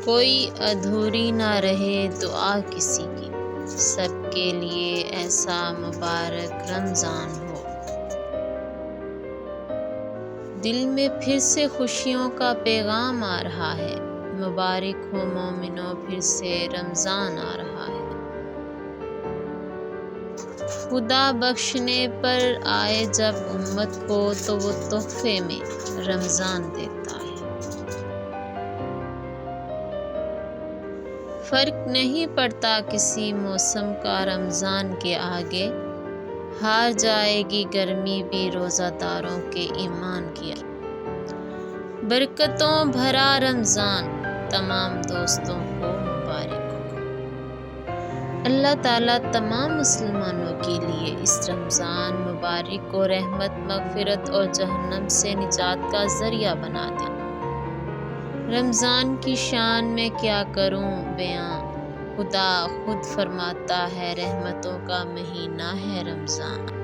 کوئی ادھوری نہ رہے دعا کسی کی، سب کے لیے ایسا مبارک رمضان ہو۔ دل میں پھر سے خوشیوں کا پیغام آ رہا ہے، مبارک ہو مومنو پھر سے رمضان آ رہا ہے۔ خدا بخشنے پر آئے جب امت کو تو وہ تحفے میں رمضان دیتا ہے۔ فرق نہیں پڑتا کسی موسم کا رمضان کے آگے، ہار جائے گی گرمی بھی روزہ داروں کے ایمان کی۔ برکتوں بھرا رمضان تمام دوستوں کو مبارک ہو۔ اللہ تعالیٰ تمام مسلمانوں کے لیے اس رمضان مبارک کو رحمت، مغفرت اور جہنم سے نجات کا ذریعہ بنا دے۔ رمضان کی شان میں کیا کروں بیاں، خدا خود فرماتا ہے رحمتوں کا مہینہ ہے رمضان۔